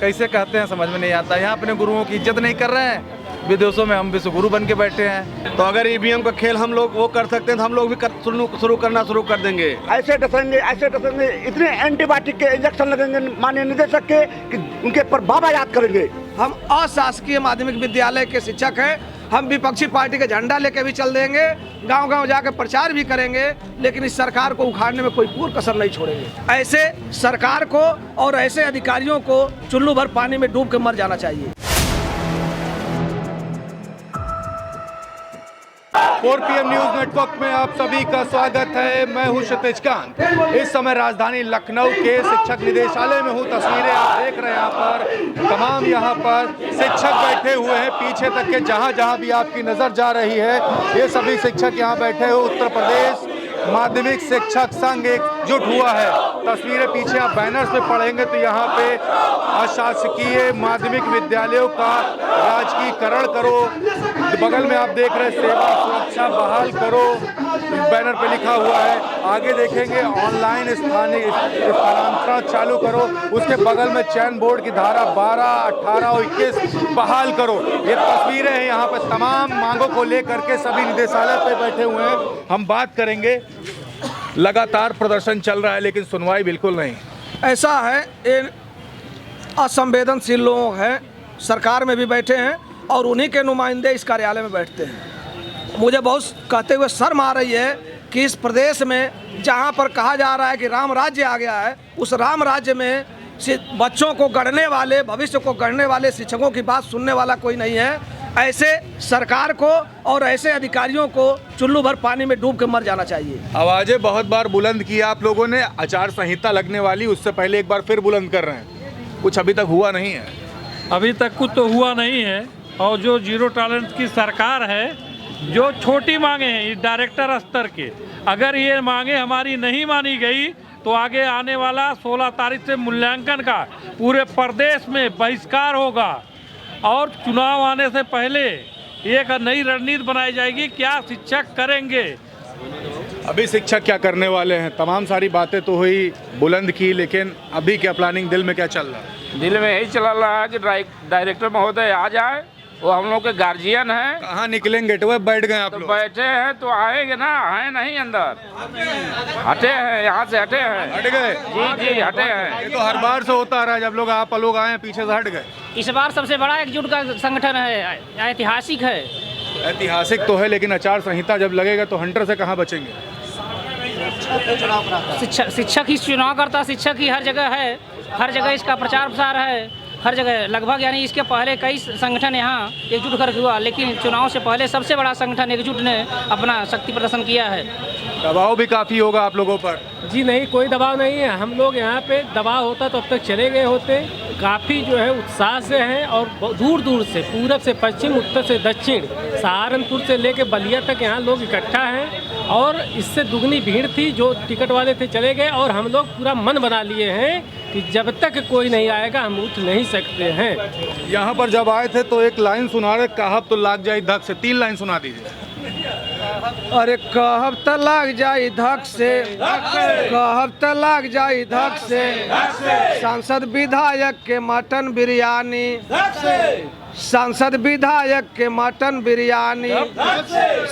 कैसे कहते हैं समझ में नहीं आता। यहाँ अपने गुरुओं की इज्जत नहीं कर रहे हैं, विदेशों में हम विश्व गुरु बन के बैठे हैं। तो अगर ईवीएम का खेल हम लोग वो कर सकते हैं तो हम लोग भी शुरू कर देंगे। ऐसे डसेंगे, इतने एंटीबायोटिक के इंजेक्शन लगेंगे माननीय निदेशक के कि उनके पर बाबा याद करेंगे। हम अशासकीय माध्यमिक विद्यालय के शिक्षक हैं, हम विपक्षी पार्टी का झंडा लेके भी चल देंगे, गांव-गांव जाकर प्रचार भी करेंगे, लेकिन इस सरकार को उखाड़ने में कोई पूर्ण कसर नहीं छोड़ेंगे। ऐसे सरकार को और ऐसे अधिकारियों को चुल्लू भर पानी में डूब के मर जाना चाहिए। 4 PM न्यूज नेटवर्क में आप सभी का स्वागत है। मैं हूं क्षितिज कांत। इस समय राजधानी लखनऊ के शिक्षक निदेशालय में हूं। तस्वीरें आप देख रहे हैं यहाँ पर, तमाम यहाँ पर शिक्षक बैठे हुए हैं। पीछे तक के जहाँ भी आपकी नजर जा रही है, ये सभी शिक्षक यहाँ बैठे हुए। उत्तर प्रदेश माध्यमिक शिक्षक संघ एकजुट हुआ है। तस्वीरें पीछे आप बैनर्स पे पढ़ेंगे तो यहाँ पे अशासकीय माध्यमिक विद्यालयों का राजकीयकरण करो, बगल में आप देख रहे हैं सेवा सुरक्षा बहाल करो, बैनर पे लिखा हुआ है। आगे देखेंगे ऑनलाइन स्थानांतरण चालू करो, उसके बगल में चयन बोर्ड की धारा 12, 18 और 21 बहाल करो। ये तस्वीरें हैं यहाँ पर तमाम मांगों को लेकर के सभी निदेशालय पे बैठे हुए हैं। हम बात करेंगे, लगातार प्रदर्शन चल रहा है लेकिन सुनवाई बिल्कुल नहीं। ऐसा है, ये असंवेदनशील लोग हैं, सरकार में भी बैठे हैं और उन्हीं के नुमाइंदे इस कार्यालय में बैठते हैं। मुझे बहुत कहते हुए शर्म आ रही है कि इस प्रदेश में जहां पर कहा जा रहा है कि राम राज्य आ गया है, उस राम राज्य में बच्चों को गढ़ने वाले, भविष्य को गढ़ने वाले शिक्षकों की बात सुनने वाला कोई नहीं है। ऐसे सरकार को और ऐसे अधिकारियों को चुल्लू भर पानी में डूब के मर जाना चाहिए। आवाजें बहुत बार बुलंद की आप लोगों ने, आचार संहिता लगने वाली, उससे पहले एक बार फिर बुलंद कर रहे हैं। कुछ अभी तक हुआ नहीं है। अभी तक कुछ तो हुआ नहीं है। और जो जीरो टॉलरेंस की सरकार है, जो छोटी मांगे हैं डायरेक्टर स्तर के, अगर ये मांगे हमारी नहीं मानी गई तो आगे आने वाला 16 तारीख से मूल्यांकन का पूरे प्रदेश में बहिष्कार होगा और चुनाव आने से पहले एक नई रणनीति बनाई जाएगी। क्या शिक्षक करेंगे? अभी शिक्षक क्या करने वाले हैं? तमाम सारी बातें तो हुई, बुलंद की, लेकिन अभी क्या प्लानिंग, दिल में क्या चल रहा है? दिल में यही चल रहा है कि डायरेक्टर महोदय आ जाए, वो हम लोग के गार्जियन हैं। कहाँ निकलेंगे? तो बैठ गए आप तो लोग? बैठे हैं तो आएंगे ना, है नहीं अंदर, हटे हैं, यहाँ से हटे हैं। हट गए? जी हटे हैं। ये तो हर बार से होता रहा है, जब लोग आए पीछे से हट गए। इस बार सबसे बड़ा एकजुट का संगठन है, ऐतिहासिक है। ऐतिहासिक तो है, लेकिन आचार संहिता जब लगेगा तो हंटर से कहाँ बचेंगे? शिक्षक ही चुनाव करता, शिक्षक ही हर जगह है, हर जगह इसका प्रचार प्रसार है, हर जगह लगभग। यानी इसके पहले कई संगठन यहाँ एकजुट करके हुआ, लेकिन चुनाव से पहले सबसे बड़ा संगठन एकजुट ने अपना शक्ति प्रदर्शन किया है। दबाव भी काफ़ी होगा आप लोगों पर? जी नहीं, कोई दबाव नहीं है। हम लोग यहाँ पे दबाव होता तो अब तक चले गए होते। काफ़ी जो है उत्साह से हैं और दूर दूर से, पूरब से पश्चिम, उत्तर से दक्षिण, सहारनपुर से लेके बलिया तक यहाँ लोग इकट्ठा हैं और इससे दुगनी भीड़ थी। जो टिकट वाले थे चले गए और हम लोग पूरा मन बना लिए हैं कि जब तक कोई नहीं आएगा हम उठ नहीं सकते हैं। यहाँ पर जब आए थे तो एक लाइन सुना रहे, कहब तो लाग जाए धक से, 3 लाइन सुना दीजिए। अरे कहब त लाग जाई धक से, कहब त लाग जाई धक से, सांसद विधायक के मटन बिरयानी, सांसद विधायक के मटन बिरयानी,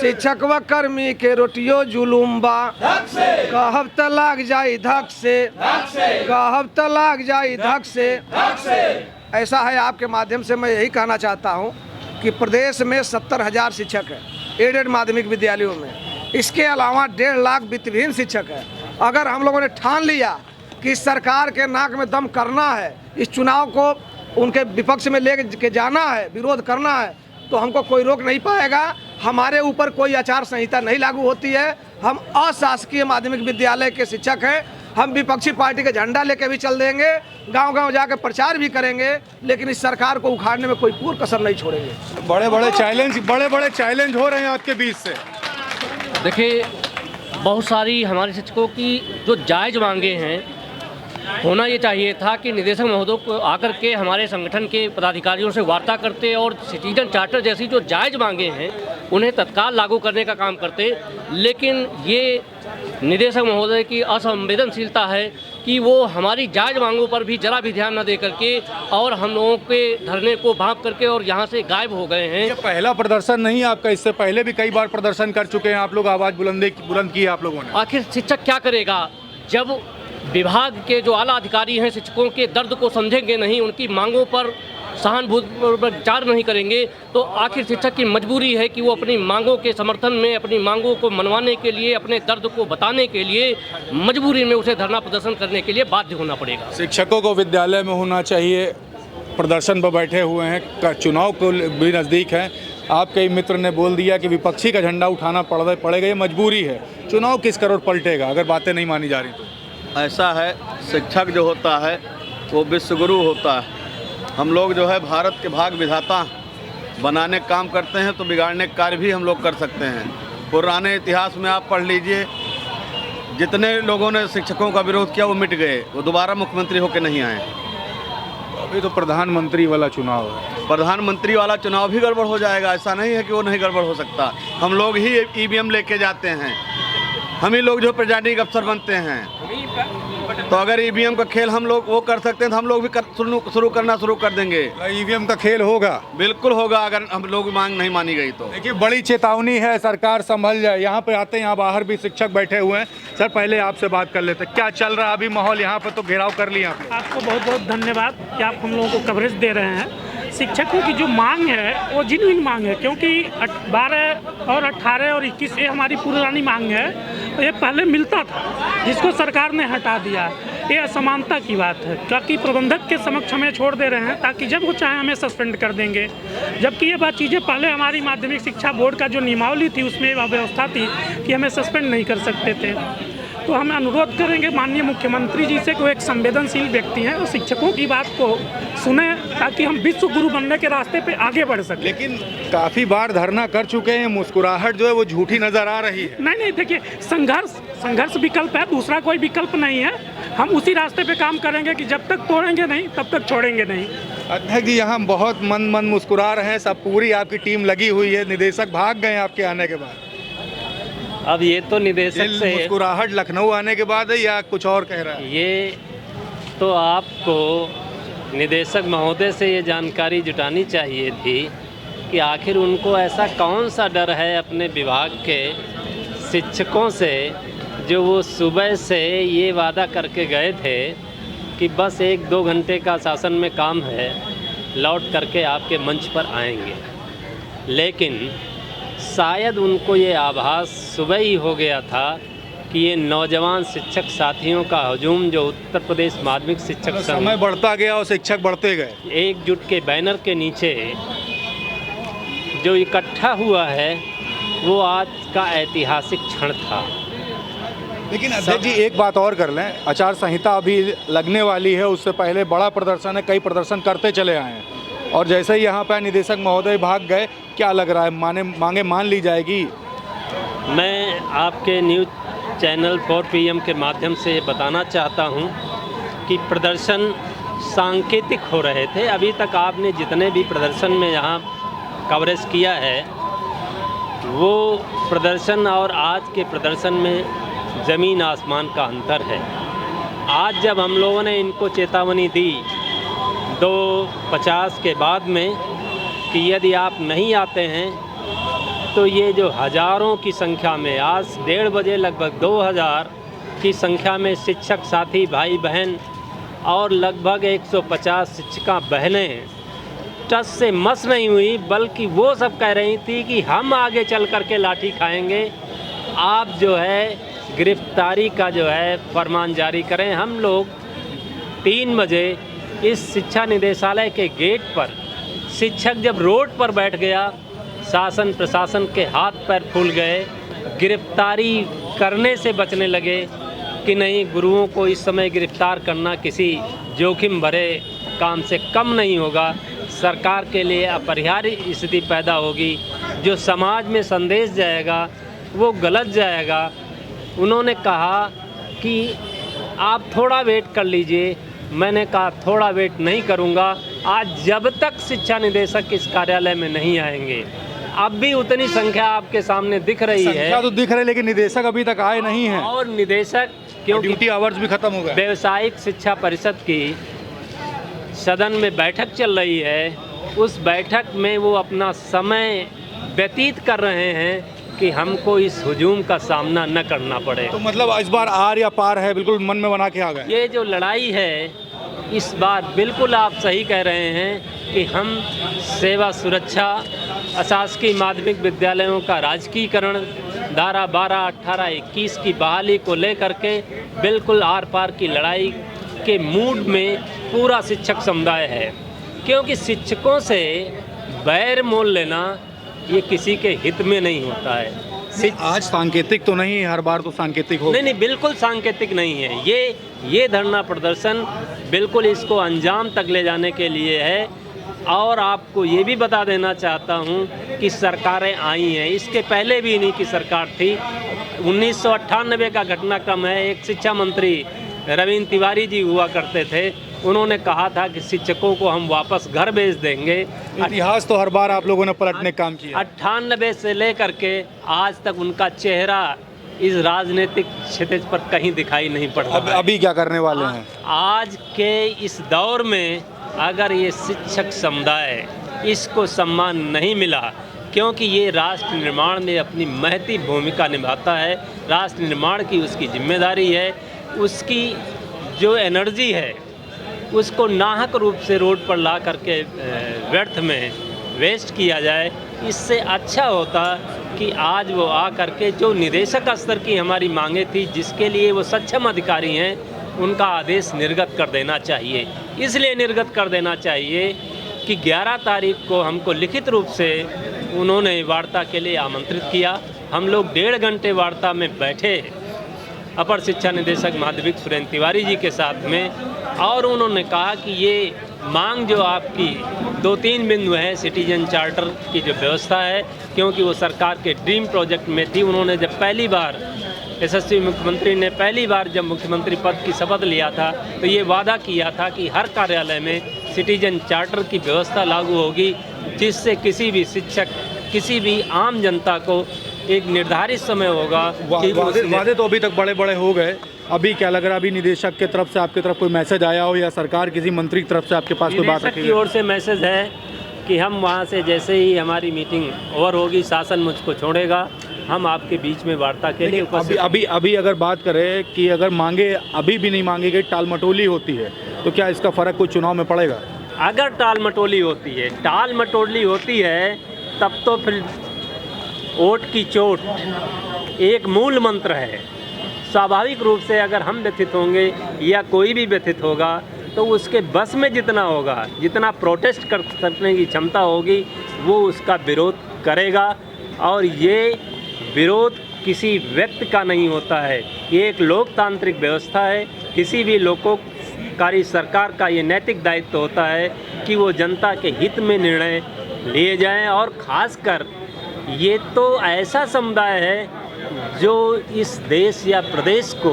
शिक्षक व कर्मी के रोटियो जुलूम्बा, कहब त लाग जाई धक से, कहब त लाग जाई धक से। ऐसा है, आपके माध्यम से मैं यही कहना चाहता हूँ कि प्रदेश में 70,000 शिक्षक हैं एडेड माध्यमिक विद्यालयों में। इसके अलावा 1.5 लाख वित्तविहीन शिक्षक है। अगर हम लोगों ने ठान लिया कि सरकार के नाक में दम करना है, इस चुनाव को उनके विपक्ष में लेके जाना है, विरोध करना है, तो हमको कोई रोक नहीं पाएगा। हमारे ऊपर कोई आचार संहिता नहीं लागू होती है। हम अशासकीय माध्यमिक विद्यालय के शिक्षक हैं, हम विपक्षी पार्टी का झंडा लेके भी चल देंगे, गांव-गांव जाकर प्रचार भी करेंगे, लेकिन इस सरकार को उखाड़ने में कोई पूर्ण कसर नहीं छोड़ेंगे। बड़े बड़े चैलेंज हो रहे हैं आपके बीच से। देखिए, बहुत सारी हमारे शिक्षकों की जो जायज़ मांगे हैं, होना ये चाहिए था कि निदेशक महोदय को आकर के हमारे संगठन के पदाधिकारियों से वार्ता करते और सिटीजन चार्टर जैसी जो जायज़ मांगे हैं उन्हें तत्काल लागू करने का काम करते। लेकिन ये निदेशक महोदय की असंवेदनशीलता है कि वो हमारी जायज़ मांगों पर भी जरा भी ध्यान न दे करके और हम लोगों के धरने को भांप करके और यहाँ से गायब हो गए हैं। ये पहला प्रदर्शन नहीं आपका, इससे पहले भी कई बार प्रदर्शन कर चुके हैं आप लोग, आवाज़ बुलंद की है आप लोगों ने। आखिर शिक्षक क्या करेगा जब विभाग के जो आला अधिकारी हैं शिक्षकों के दर्द को समझेंगे नहीं, उनकी मांगों पर सहानुभूतिपूर्वक विचार नहीं करेंगे, तो आखिर शिक्षक की मजबूरी है कि वो अपनी मांगों के समर्थन में, अपनी मांगों को मनवाने के लिए, अपने दर्द को बताने के लिए मजबूरी में उसे धरना प्रदर्शन करने के लिए बाध्य होना पड़ेगा। शिक्षकों को विद्यालय में होना चाहिए, प्रदर्शन पर बैठे हुए हैं, चुनाव को भी नज़दीक है। आपके मित्र ने बोल दिया कि विपक्षी का झंडा उठाना पड़ेगा, ये मजबूरी है। चुनाव किस करोड़ पलटेगा अगर बातें नहीं मानी जा रही तो? ऐसा है, शिक्षक जो होता है वो विश्वगुरु होता है। हम लोग जो है भारत के भाग विधाता बनाने का काम करते हैं, तो बिगाड़ने का कार्य भी हम लोग कर सकते हैं। पुराने इतिहास में आप पढ़ लीजिए, जितने लोगों ने शिक्षकों का विरोध किया वो मिट गए, वो दोबारा मुख्यमंत्री होकर नहीं आए। अभी तो प्रधानमंत्री वाला चुनाव है, प्रधानमंत्री वाला चुनाव भी गड़बड़ हो जाएगा, ऐसा नहीं है कि वो नहीं गड़बड़ हो सकता। हम लोग ही ईवीएम लेके जाते हैं, हम ही लोग जो प्रिजाइडिंग अफसर बनते हैं। तो अगर ईवीएम का खेल हम लोग वो कर सकते हैं तो हम लोग भी शुरू कर देंगे। ईवीएम का खेल होगा, बिल्कुल होगा अगर हम लोग मांग नहीं मानी गई तो। देखिए बड़ी चेतावनी है, सरकार संभल जाए। यहाँ पे आते हैं, यहाँ बाहर भी शिक्षक बैठे हुए हैं। सर पहले आपसे बात कर लेते, क्या चल रहा है अभी माहौल यहाँ पर? तो घेराव कर लिया आपने। आपको बहुत बहुत धन्यवाद कि आप हम लोगों को कवरेज दे रहे हैं। शिक्षकों की जो मांग है वो जिन्युइन मांग है, क्योंकि 12 और 18 और 21 ये हमारी पुरानी मांग है। ये पहले मिलता था, जिसको सरकार ने हटा दिया। ये असमानता की बात है, क्योंकि प्रबंधक के समक्ष हमें छोड़ दे रहे हैं ताकि जब वो चाहे हमें सस्पेंड कर देंगे। जबकि ये बात चीज़ें पहले हमारी माध्यमिक शिक्षा बोर्ड का जो नियमावली थी उसमें व्यवस्था थी कि हमें सस्पेंड नहीं कर सकते थे। तो हम अनुरोध करेंगे माननीय मुख्यमंत्री जी से, को एक संवेदनशील व्यक्ति हैं, और शिक्षकों की बात को सुने ताकि हम विश्व गुरु बनने के रास्ते पे आगे बढ़ सकें। लेकिन काफ़ी बार धरना कर चुके हैं, मुस्कुराहट जो है वो झूठी नज़र आ रही है। नहीं, देखिए संघर्ष विकल्प है, दूसरा कोई विकल्प नहीं है। हम उसी रास्ते पे काम करेंगे कि जब तक तोड़ेंगे नहीं तब तक छोड़ेंगे नहीं। अध्यक्ष जी यहाँ बहुत मन मुस्कुरा रहे हैं, सब पूरी आपकी टीम लगी हुई है। निदेशक भाग गए आपके आने के बाद? अब ये तो निदेशक से मुस्कुराहट लखनऊ आने के बाद है या कुछ और कह रहा है? ये तो आपको निदेशक महोदय से ये जानकारी जुटानी चाहिए थी कि आखिर उनको ऐसा कौन सा डर है अपने विभाग के शिक्षकों से, जो वो सुबह से ये वादा करके गए थे कि बस 1-2 घंटे का शासन में काम है, लौट करके आपके मंच पर आएंगे। लेकिन शायद उनको ये आभास सुबह ही हो गया था कि ये नौजवान शिक्षक साथियों का हजूम जो उत्तर प्रदेश माध्यमिक शिक्षक समय बढ़ता गया और शिक्षक बढ़ते गए, एकजुट के बैनर के नीचे जो इकट्ठा हुआ है, वो आज का ऐतिहासिक क्षण था। लेकिन अध्यक्ष जी एक बात और कर लें, आचार संहिता अभी लगने वाली है, उससे पहले बड़ा प्रदर्शन है, कई प्रदर्शन करते चले आए हैं, और जैसे ही यहाँ पर निदेशक महोदय भाग गए, क्या लग रहा है मांगे मान ली जाएगी? मैं आपके न्यूज़ चैनल 4 PM के माध्यम से बताना चाहता हूँ कि प्रदर्शन सांकेतिक हो रहे थे। अभी तक आपने जितने भी प्रदर्शन में यहाँ कवरेज किया है, वो प्रदर्शन और आज के प्रदर्शन में ज़मीन आसमान का अंतर है। आज जब हम लोगों ने इनको चेतावनी दी 2:50 के बाद में कि यदि आप नहीं आते हैं तो ये जो हज़ारों की संख्या में, आज 1:30 बजे लगभग 2000 की संख्या में शिक्षक साथी भाई बहन और लगभग 150 शिक्षिका बहनें टस से मस नहीं हुई, बल्कि वो सब कह रही थी कि हम आगे चल कर के लाठी खाएंगे, आप जो है गिरफ्तारी का जो है फरमान जारी करें। हम लोग 3 बजे इस शिक्षा निदेशालय के गेट पर, शिक्षक जब रोड पर बैठ गया, शासन प्रशासन के हाथ पैर फूल गए, गिरफ्तारी करने से बचने लगे कि नहीं, गुरुओं को इस समय गिरफ्तार करना किसी जोखिम भरे काम से कम नहीं होगा, सरकार के लिए अपरिहार्य स्थिति पैदा होगी, जो समाज में संदेश जाएगा वो गलत जाएगा। उन्होंने कहा कि आप थोड़ा वेट कर लीजिए। मैंने कहा थोड़ा वेट नहीं करूंगा, आज जब तक शिक्षा निदेशक इस कार्यालय में नहीं आएंगे। अब भी उतनी संख्या आपके सामने दिख रही है। संख्या तो दिख रही है, लेकिन निदेशक अभी तक आए नहीं हैं। और निदेशक क्योंकि ड्यूटी आवर्स भी खत्म हो गए। व्यावसायिक शिक्षा परिषद की सदन में बैठक चल रही है, उस बैठक में वो अपना समय व्यतीत कर रहे हैं कि हमको इस हुजूम का सामना न करना पड़े। तो मतलब इस बार आर या पार है, बिल्कुल मन में बना के आ गए। ये जो लड़ाई है इस बार बिल्कुल आप सही कह रहे हैं कि हम सेवा सुरक्षा, अशासकीय माध्यमिक विद्यालयों का राजकीयकरण, धारा 12, 18, 21 की बहाली को लेकर के बिल्कुल आर पार की लड़ाई के मूड में पूरा शिक्षक समुदाय है। क्योंकि शिक्षकों से बैर मोल लेना ये किसी के हित में नहीं होता है। आज सांकेतिक तो नहीं, हर बार तो सांकेतिक हो। नहीं, बिल्कुल सांकेतिक नहीं है। ये धरना प्रदर्शन बिल्कुल इसको अंजाम तक ले जाने के लिए है। और आपको ये भी बता देना चाहता हूँ कि सरकारें आई हैं, इसके पहले भी इन्हीं की सरकार थी। 1998 का घटनाक्रम है। एक शिक्षा मंत्री रविंद्र तिवारी जी हुआ करते थे, उन्होंने कहा था कि शिक्षकों को हम वापस घर भेज देंगे। इतिहास तो हर बार आप लोगों ने पलटने काम किया। 98 से लेकर के आज तक उनका चेहरा इस राजनीतिक क्षितिज पर कहीं दिखाई नहीं पड़ रहा। अभी क्या करने वाले हैं? आज के इस दौर में अगर ये शिक्षक समुदाय इसको सम्मान नहीं मिला, क्योंकि ये राष्ट्र निर्माण में अपनी महती भूमिका निभाता है, राष्ट्र निर्माण की उसकी जिम्मेदारी है, उसकी जो एनर्जी है उसको नाहक रूप से रोड पर ला करके व्यर्थ में वेस्ट किया जाए, इससे अच्छा होता कि आज वो आ करके जो निदेशक स्तर की हमारी मांगे थी, जिसके लिए वो सक्षम अधिकारी हैं, उनका आदेश निर्गत कर देना चाहिए। इसलिए निर्गत कर देना चाहिए कि 11 तारीख को हमको लिखित रूप से उन्होंने वार्ता के लिए आमंत्रित किया। हम लोग 1.5 घंटे वार्ता में बैठे अपर शिक्षा निदेशक माध्यमिक सुरेंद्र तिवारी जी के साथ में, और उन्होंने कहा कि ये मांग जो आपकी 2-3 बिंदु है, सिटीजन चार्टर की जो व्यवस्था है, क्योंकि वो सरकार के ड्रीम प्रोजेक्ट में थी। उन्होंने जब पहली बार यशस्वी मुख्यमंत्री ने पहली बार जब मुख्यमंत्री पद की शपथ लिया था तो ये वादा किया था कि हर कार्यालय में सिटीजन चार्टर की व्यवस्था लागू होगी, जिससे किसी भी शिक्षक, किसी भी आम जनता को एक निर्धारित समय होगा। वादे तो अभी तक बड़े बड़े हो गए, अभी क्या लग रहा है, अभी निदेशक की तरफ से आपकी तरफ कोई मैसेज आया हो या सरकार किसी मंत्री की तरफ से आपके पास कोई बात रखी की ओर से मैसेज है कि हम वहाँ से जैसे ही हमारी मीटिंग ओवर होगी, शासन मुझको छोड़ेगा, हम आपके बीच में वार्ता के लिए उपस्थित। अभी अगर बात करें कि अगर मांगे अभी भी नहीं मांगी गई, टाल मटोली होती है, तो क्या इसका फ़र्क कोई चुनाव में पड़ेगा? अगर टाल मटोली होती है तब तो फिर वोट की चोट एक मूल मंत्र है। स्वाभाविक रूप से अगर हम व्यथित होंगे या कोई भी व्यथित होगा तो उसके बस में जितना होगा, जितना प्रोटेस्ट कर सकने की क्षमता होगी, वो उसका विरोध करेगा। और ये विरोध किसी व्यक्ति का नहीं होता है, ये एक लोकतांत्रिक व्यवस्था है। किसी भी लोकोपकारी सरकार का ये नैतिक दायित्व होता है कि वो जनता के हित में निर्णय लिए जाएं। और ख़ासकर ये तो ऐसा समुदाय है जो इस देश या प्रदेश को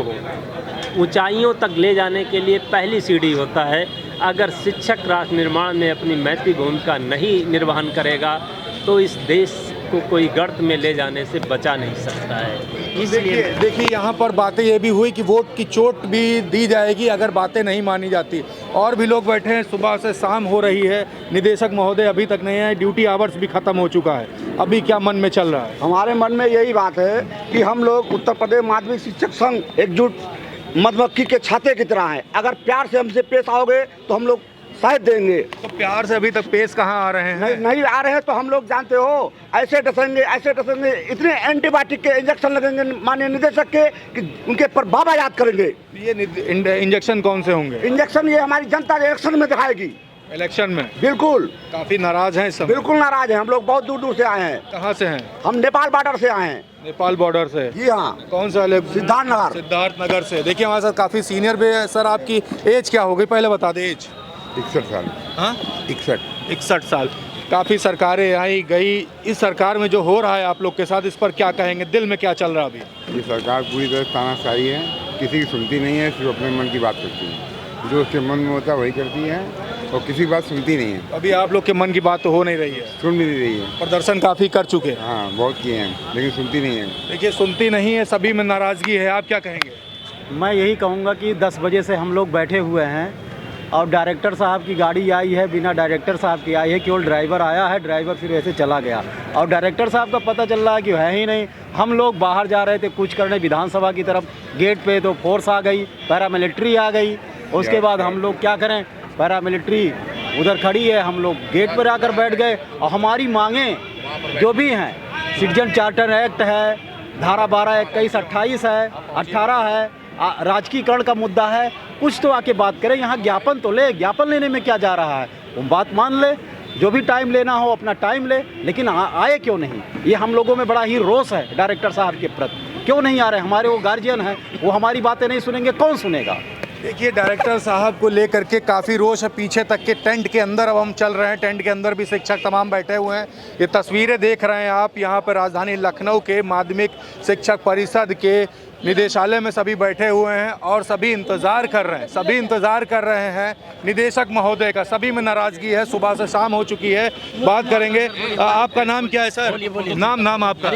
ऊंचाइयों तक ले जाने के लिए पहली सीढ़ी होता है। अगर शिक्षक राष्ट्र निर्माण में अपनी महती भूमिका नहीं निर्वहन करेगा तो इस देश को कोई गर्त में ले जाने से बचा नहीं सकता है। इसलिए देखिए यहाँ पर बातें ये भी हुई कि वोट की चोट भी दी जाएगी अगर बातें नहीं मानी जाती। और भी लोग बैठे हैं, सुबह से शाम हो रही है, निदेशक महोदय अभी तक नहीं है, ड्यूटी आवर्स भी खत्म हो चुका है। अभी क्या मन में चल रहा है? हमारे मन में यही बात है कि हम लोग उत्तर प्रदेश माध्यमिक शिक्षक संघ एकजुट मधुमक्खी के छाते की तरह हैं। अगर प्यार से हमसे पेश आओगे तो हम लोग शायद देंगे। तो प्यार से अभी तक पेश कहाँ आ रहे हैं? नहीं आ रहे हैं तो हम लोग जानते हो, ऐसे डसेंगे, इतने एंटीबायोटिक के इंजेक्शन लगेंगे माननीय निदेशक के कि उनके पर बाबा याद करेंगे। ये इंजेक्शन कौन से होंगे? इंजेक्शन ये हमारी जनता इलेक्शन में दिखाएगी। इलेक्शन में? बिल्कुल। काफी नाराज हैं इस समय? बिल्कुल नाराज हैं। हम लोग बहुत दूर दूर से आए हैं। कहाँ से हैं? हम नेपाल बॉर्डर से आए हैं। नेपाल बॉर्डर से? जी हाँ। कौन सा? सिद्धार्थ नगर से। देखिए हमारे साथ काफी सीनियर भी है। सर आपकी एज क्या हो गई पहले बता दें? एज 61 साल। हाँ 61 साल। काफ़ी सरकारें आई गई, इस सरकार में जो हो रहा है आप लोग के साथ, इस पर क्या कहेंगे? दिल में क्या चल रहा है अभी? ये सरकार पूरी तरह तानाशाही है, किसी की सुनती नहीं है, सिर्फ अपने मन की बात करती है। जो उसके मन में होता है वही करती है और किसी की बात सुनती नहीं है। अभी आप लोग के मन की बात तो हो नहीं रही है? सुन भी नहीं रही है। प्रदर्शन काफ़ी कर चुके हैं? हाँ बहुत किए हैं, लेकिन सुनती नहीं है। देखिए सुनती नहीं है, सभी में नाराज़गी है, आप क्या कहेंगे? मैं यही कहूँगा कि 10 बजे से हम लोग बैठे हुए हैं और डायरेक्टर साहब की गाड़ी आई है, बिना डायरेक्टर साहब की आई है, केवल ड्राइवर आया है, ड्राइवर फिर वैसे चला गया और डायरेक्टर साहब का पता चल रहा है कि है ही नहीं। हम लोग बाहर जा रहे थे कुछ करने विधानसभा की तरफ, गेट पे तो फोर्स आ गई, पैरामिलिट्री आ गई। उसके बाद हम लोग क्या करें, पैरामिलिट्री उधर खड़ी है, हम लोग गेट पर आकर बैठ गए और हमारी मांगें जो भी हैं, सिटीजन चार्टर एक्ट है, धारा 12, 21, 28 है, 18 है, राजकीयकरण का मुद्दा है, कुछ तो आके बात करें। यहाँ ज्ञापन तो ले, ज्ञापन लेने में क्या जा रहा है, वो बात मान ले, जो भी टाइम लेना हो अपना टाइम ले, लेकिन आए क्यों नहीं? ये हम लोगों में बड़ा ही रोष है डायरेक्टर साहब के प्रति। क्यों नहीं आ रहे? हमारे वो गार्जियन हैं, वो हमारी बातें नहीं सुनेंगे, कौन सुनेगा? देखिए, डायरेक्टर साहब को लेकर के काफ़ी रोष है। पीछे तक के टेंट के अंदर अब हम चल रहे हैं, टेंट के अंदर भी शिक्षक तमाम बैठे हुए हैं। ये तस्वीरें देख रहे हैं आप, यहाँ पर राजधानी लखनऊ के माध्यमिक शिक्षक परिषद के निदेशालय में सभी बैठे हुए हैं और सभी इंतज़ार कर रहे हैं निदेशक महोदय का। सभी में नाराज़गी है, सुबह से शाम हो चुकी है। बात करेंगे। आपका नाम क्या है सर? नाम आपका?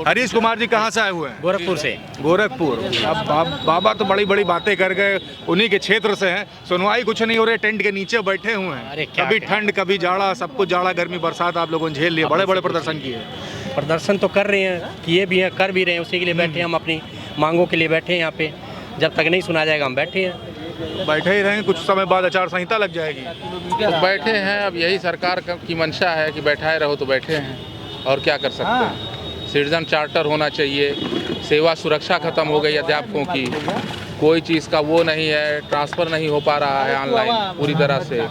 हरीश कुमार जी कहाँ से आए हुए हैं? गोरखपुर से। गोरखपुर। अब बाबा तो बड़ी बड़ी बातें कर गए, उन्हीं के क्षेत्र से हैं। सुनवाई कुछ नहीं हो रही, टेंट के नीचे बैठे हुए हैं। कभी ठंड कभी जाड़ा, सब कुछ जाड़ा गर्मी बरसात आप लोगों ने झेल लिया। बड़े बड़े प्रदर्शन किए। प्रदर्शन तो कर रहे हैं, किए भी हैं, कर भी रहे हैं, उसी के लिए बैठे हैं। हम अपनी मांगों के लिए बैठे हैं यहाँ पे। जब तक नहीं सुना जाएगा हम बैठे हैं। बैठे ही रहेंगे, कुछ समय बाद आचार संहिता लग जाएगी। तो बैठे हैं, अब यही सरकार की मंशा है कि बैठाए रहो, तो बैठे हैं और क्या कर सकते हैं। सिटीजन चार्टर होना चाहिए, सेवा सुरक्षा खत्म हो गई अध्यापकों की, कोई चीज़ का वो नहीं है, ट्रांसफ़र नहीं हो पा रहा है ऑनलाइन पूरी तरह से,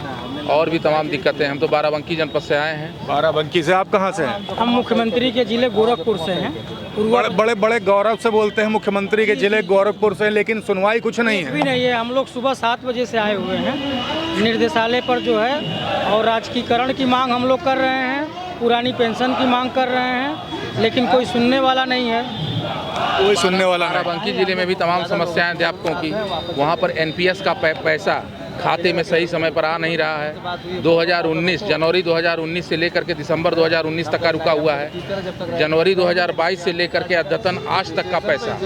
और भी तमाम दिक्कतें। हम तो बाराबंकी जनपद से आए हैं। बाराबंकी से? आप कहाँ से हैं? हम मुख्यमंत्री के जिले गोरखपुर से हैं। बड़े गौरव से बोलते हैं मुख्यमंत्री के जिले गोरखपुर से, लेकिन सुनवाई कुछ नहीं है। भी नहीं है। हम लोग सुबह 7 बजे से आए हुए हैं निर्देशालय पर जो है, और राजकीयकरण की मांग हम लोग कर रहे हैं, पुरानी पेंशन की मांग कर रहे हैं, लेकिन कोई सुनने वाला नहीं है। कोई सुनने वाला नहीं। बाराबंकी जिले में भी तमाम समस्याएं अध्यापकों की। वहाँ पर एनपीएस का पैसा खाते में सही समय पर आ नहीं रहा है। 2019 जनवरी 2019 से लेकर के दिसंबर 2019 तक का रुका हुआ है। जनवरी 2022 से लेकर के अद्यतन आज तक का पैसा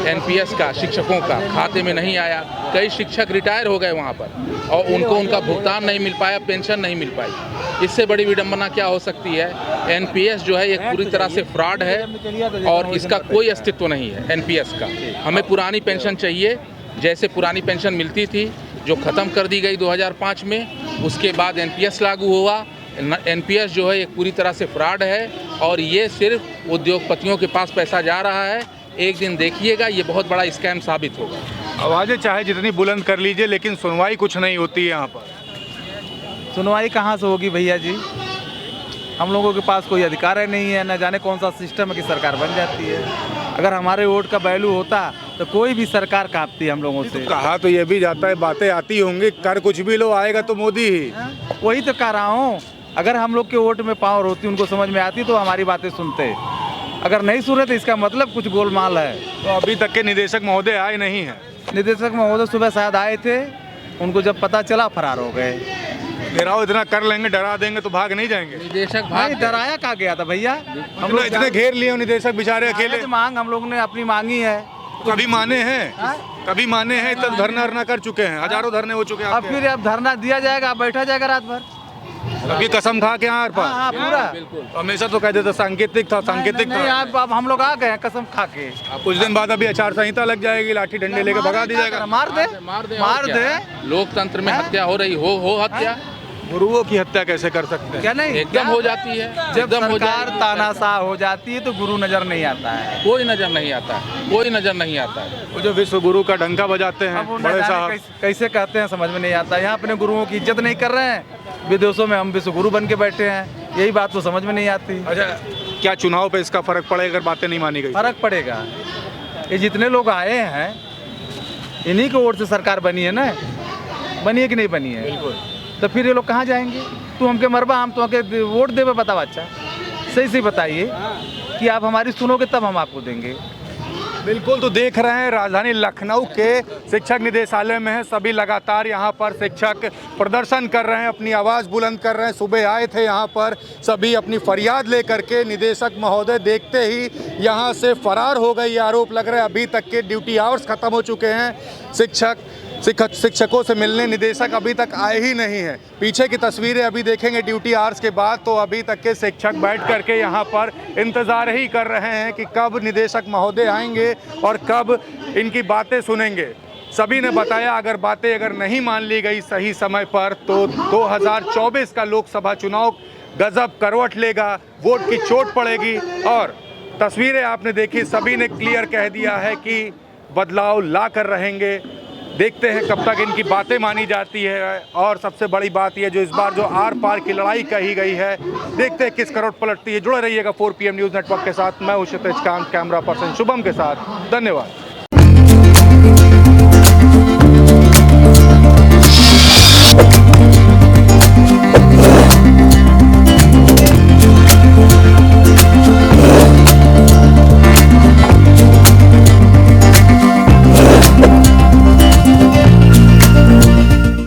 एनपीएस का शिक्षकों का खाते में नहीं आया। कई शिक्षक रिटायर हो गए वहाँ पर और उनको उनका भुगतान नहीं मिल पाया, पेंशन नहीं मिल पाई। इससे बड़ी विडंबना क्या हो सकती है? एनपीएस जो है एक पूरी तरह से फ्रॉड है और इसका कोई अस्तित्व नहीं है एनपीएस का। हमें पुरानी पेंशन चाहिए, जैसे पुरानी पेंशन मिलती थी जो ख़त्म कर दी गई 2005 में। उसके बाद एनपीएस लागू हुआ। एनपीएस जो है एक पूरी तरह से फ्रॉड है और ये सिर्फ उद्योगपतियों के पास पैसा जा रहा है। एक दिन देखिएगा ये बहुत बड़ा स्कैम साबित होगा। आवाज़ें चाहे जितनी बुलंद कर लीजिए, लेकिन सुनवाई कुछ नहीं होती है यहाँ पर। सुनवाई कहाँ से होगी भैया जी? हम लोगों के पास कोई अधिकार ही नहीं है, न जाने कौन सा सिस्टम है कि सरकार बन जाती है। अगर हमारे वोट का वैल्यू होता तो कोई भी सरकार कांपती है हम लोगों से। तो कहा तो ये भी जाता है, बातें आती होंगी, कर कुछ भी लो, आएगा तो मोदी ही। वही तो कह रहा हूँ, अगर हम लोग के वोट में पावर होती, उनको समझ में आती तो हमारी बातें सुनते। अगर नहीं सुन रहे तो इसका मतलब कुछ गोलमाल है। तो अभी तक के निदेशक महोदय आए नहीं हैं? निदेशक महोदय सुबह शायद आए थे, उनको जब पता चला फरार हो गए। घेराव इतना कर लेंगे, डरा देंगे तो भाग नहीं जाएंगे? निदेशक भाई डराया कहाँ गया था भैया? हम लोग इतने घेर लिए निदेशक बेचारे अकेले। मांग हम लोग ने अपनी मांगी है। कभी माने हैं? कभी माने हैं? इतना धरना कर चुके हैं, हजारों धरने हो चुके हैं। अब फिर अब धरना दिया जाएगा, बैठा जाएगा रात भर। अभी कसम खा के यहाँ हाँ, पूरा हमेशा तो कहते थे सांकेतिक था, सांकेतिक था। अब हम लोग आ गए कसम खा के। कुछ दिन बाद अभी आचार संहिता लग जाएगी, लाठी डंडे लेके भगा दी जाएगा। मार दे। लोकतंत्र में हत्या हो रही हो हत्या। गुरुओं की हत्या कैसे कर सकते हैं? क्या नहीं एकदम हो जाती है। जब सरकार तानाशाह हो जाती है तो गुरु नजर नहीं आता है। कोई नजर नहीं आता है, कोई नजर नहीं आता है। वो जो विश्व गुरु का डंका बजाते हैं बड़े साहब, कैसे कहते हैं समझ में नहीं आता। यहाँ अपने गुरुओं की इज्जत नहीं कर रहे हैं, विदेशों में हम विश्व गुरु बन के बैठे हैं। यही बात तो समझ में नहीं आती। अच्छा, क्या चुनाव पे इसका फर्क पड़ेगा अगर बातें नहीं मानी गई? फर्क पड़ेगा। ये जितने लोग आए हैं इन्हीं के वोट से सरकार बनी है ना, बनी है कि नहीं बनी है? तो फिर ये लोग कहाँ जाएंगे? तू हमके मरबा, हम तो हमके वोट देवे। बताओ अच्छा, सही बताइए कि आप हमारी सुनोगे तब हम आपको देंगे। बिल्कुल, तो देख रहे हैं राजधानी लखनऊ के शिक्षक निदेशालय में है। सभी लगातार यहाँ पर शिक्षक प्रदर्शन कर रहे हैं, अपनी आवाज़ बुलंद कर रहे हैं। सुबह आए थे यहाँ पर, सभी अपनी फरियाद लेकर के। निदेशक महोदय देखते ही यहाँ से फरार हो गए, ये आरोप लग रहा है। अभी तक के ड्यूटी आवर्स खत्म हो चुके हैं। शिक्षकों से मिलने निदेशक अभी तक आए ही नहीं हैं। पीछे की तस्वीरें अभी देखेंगे ड्यूटी आवर्स के बाद, तो अभी तक के शिक्षक बैठ करके यहाँ पर इंतज़ार ही कर रहे हैं कि कब निदेशक महोदय आएंगे और कब इनकी बातें सुनेंगे। सभी ने बताया अगर बातें नहीं मान ली गई सही समय पर तो 2024 का लोकसभा चुनाव गजब करवट लेगा, वोट की चोट पड़ेगी। और तस्वीरें आपने देखी, सभी ने क्लियर कह दिया है कि बदलाव ला कर रहेंगे। देखते हैं कब तक इनकी बातें मानी जाती है। और सबसे बड़ी बात यह जो इस बार जो आर पार की लड़ाई कही गई है, देखते हैं किस करवट पलटती है। जुड़े रहिएगा 4 PM न्यूज़ नेटवर्क के साथ। मैं हूं क्षितिज कांत, कैमरा पर्सन शुभम के साथ। धन्यवाद।